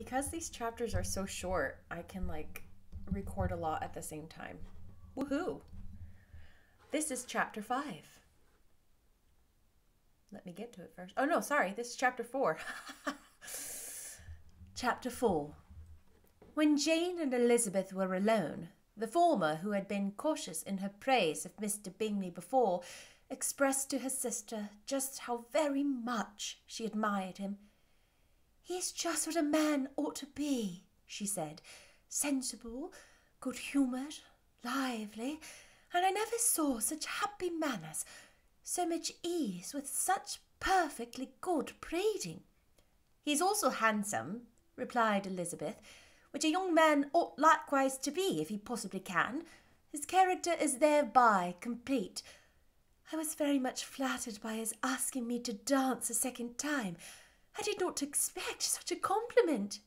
Because these chapters are so short, I can record a lot at the same time. Woohoo! This is chapter 5. Let me get to it first. Oh no, sorry, this is chapter 4. Chapter 4. When Jane and Elizabeth were alone, the former, who had been cautious in her praise of Mr. Bingley before, expressed to her sister just how very much she admired him. "He is just what a man ought to be," she said, "sensible, good-humoured, lively, and I never saw such happy manners, so much ease, with such perfectly good breeding." "He is also handsome," replied Elizabeth, "which a young man ought likewise to be, if he possibly can. His character is thereby complete. I was very much flattered by his asking me to dance a second time. I did not expect such a compliment."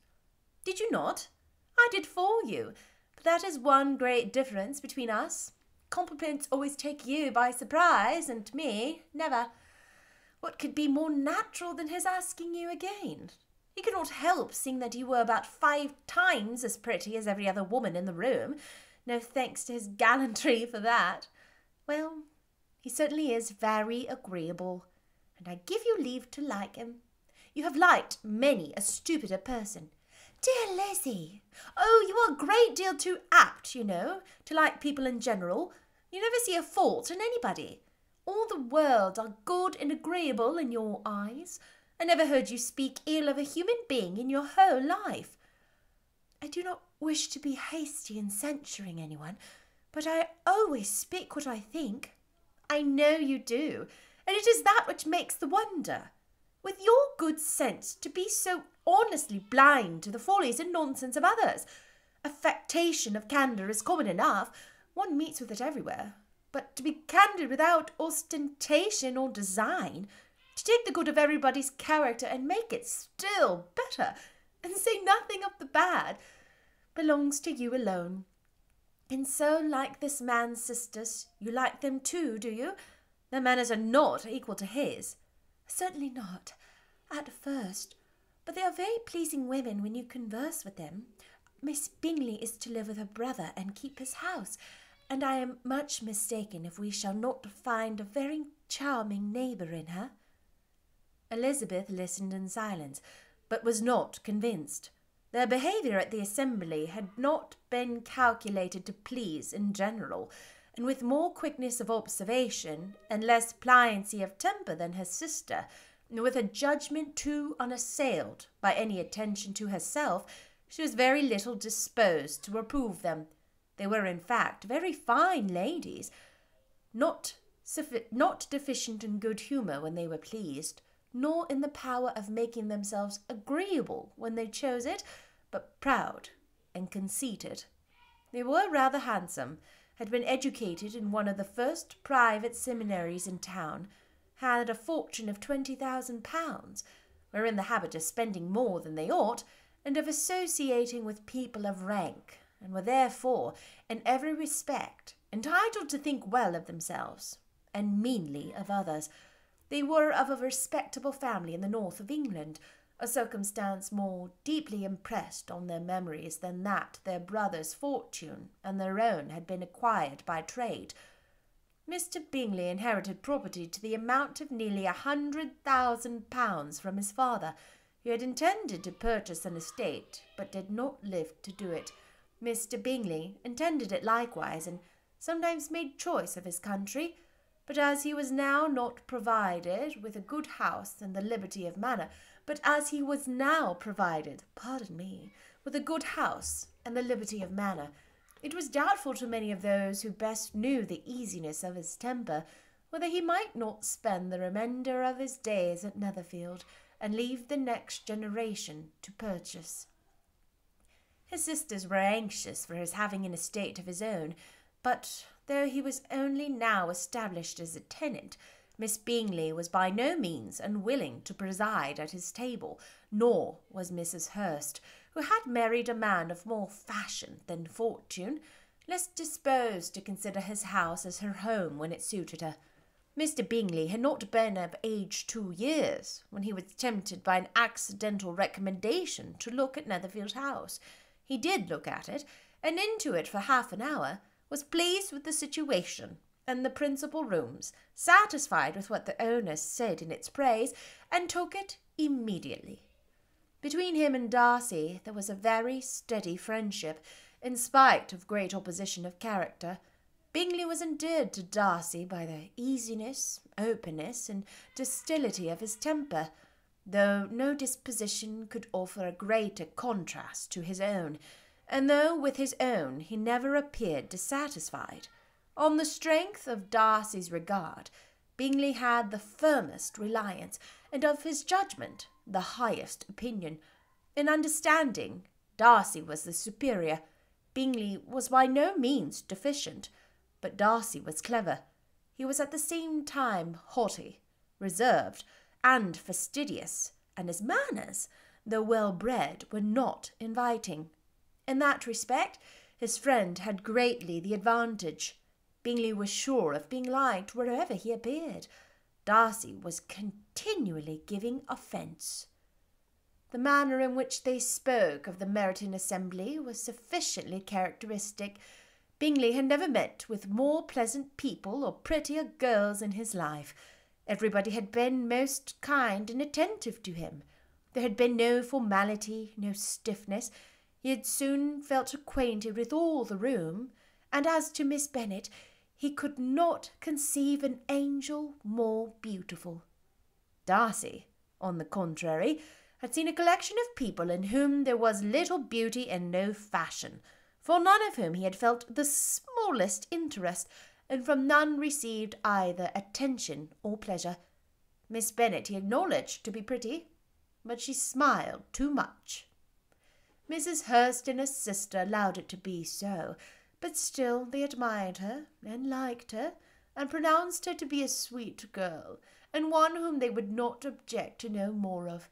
"Did you not? I did for you. But that is one great difference between us. Compliments always take you by surprise, and me never. What could be more natural than his asking you again? He could not help seeing that you were about 5 times as pretty as every other woman in the room. No thanks to his gallantry for that. Well, he certainly is very agreeable, and I give you leave to like him. You have liked many a stupider person." "Dear Lizzie! Oh, you are a great deal too apt, you know, to like people in general. You never see a fault in anybody. All the world are good and agreeable in your eyes. I never heard you speak ill of a human being in your whole life." "I do not wish to be hasty in censuring anyone, but I always speak what I think." "I know you do, and it is that which makes the wonder. With your good sense, to be so honestly blind to the follies and nonsense of others. Affectation of candour is common enough. One meets with it everywhere. But to be candid without ostentation or design, to take the good of everybody's character and make it still better, and say nothing of the bad, belongs to you alone. And so, like this man's sisters, you like them too, do you? Their manners are not equal to his." "Certainly not, at first, but they are very pleasing women when you converse with them. Miss Bingley is to live with her brother and keep his house, and I am much mistaken if we shall not find a very charming neighbour in her." Elizabeth listened in silence, but was not convinced. Their behaviour at the assembly had not been calculated to please in general, and with more quickness of observation and less pliancy of temper than her sister, and with a judgment too unassailed by any attention to herself, she was very little disposed to approve them. They were, in fact, very fine ladies, not deficient in good humour when they were pleased, nor in the power of making themselves agreeable when they chose it, but proud and conceited. They were rather handsome, had been educated in one of the first private seminaries in town, had a fortune of £20,000, were in the habit of spending more than they ought, and of associating with people of rank, and were therefore, in every respect, entitled to think well of themselves, and meanly of others. They were of a respectable family in the north of England, a circumstance more deeply impressed on their memories than that their brother's fortune and their own had been acquired by trade. Mr. Bingley inherited property to the amount of nearly £100,000 from his father, who had intended to purchase an estate, but did not live to do it. Mr. Bingley intended it likewise, and sometimes made choice of his country, but as he was now not provided with a good house and the liberty of manner, with a good house and the liberty of manner, it was doubtful to many of those who best knew the easiness of his temper, whether he might not spend the remainder of his days at Netherfield, and leave the next generation to purchase. His sisters were anxious for his having an estate of his own, but though he was only now established as a tenant, Miss Bingley was by no means unwilling to preside at his table, nor was Mrs. Hurst, who had married a man of more fashion than fortune, less disposed to consider his house as her home when it suited her. Mr. Bingley had not been of age 2 years when he was tempted by an accidental recommendation to look at Netherfield House. He did look at it, and into it for half an hour, was pleased with the situation and the principal rooms, satisfied with what the owners said in its praise, and took it immediately. Between him and Darcy there was a very steady friendship, in spite of great opposition of character. Bingley was endeared to Darcy by the easiness, openness, and docility of his temper, though no disposition could offer a greater contrast to his own, and though with his own he never appeared dissatisfied. On the strength of Darcy's regard, Bingley had the firmest reliance, and of his judgment the highest opinion. In understanding, Darcy was the superior. Bingley was by no means deficient, but Darcy was clever. He was at the same time haughty, reserved, and fastidious, and his manners, though well-bred, were not inviting. In that respect, his friend had greatly the advantage. Bingley was sure of being liked wherever he appeared. Darcy was continually giving offence. The manner in which they spoke of the Meryton assembly was sufficiently characteristic. Bingley had never met with more pleasant people or prettier girls in his life. Everybody had been most kind and attentive to him. There had been no formality, no stiffness. He had soon felt acquainted with all the room, and as to Miss Bennet, he could not conceive an angel more beautiful. Darcy, on the contrary, had seen a collection of people in whom there was little beauty and no fashion, for none of whom he had felt the smallest interest, and from none received either attention or pleasure. Miss Bennet he acknowledged to be pretty, but she smiled too much. Mrs. Hurst and her sister allowed it to be so, but still they admired her and liked her, and pronounced her to be a sweet girl, and one whom they would not object to know more of.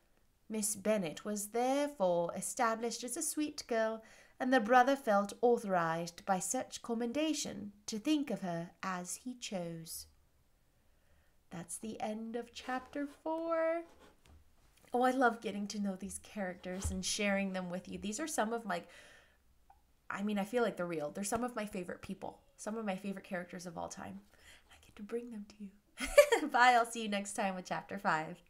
Miss Bennet was therefore established as a sweet girl, and the brother felt authorized by such commendation to think of her as he chose. That's the end of chapter 4. Oh, I love getting to know these characters and sharing them with you. These are some of my, I feel like they're real. They're some of my favorite people, some of my favorite characters of all time. I get to bring them to you. Bye, I'll see you next time with chapter 5.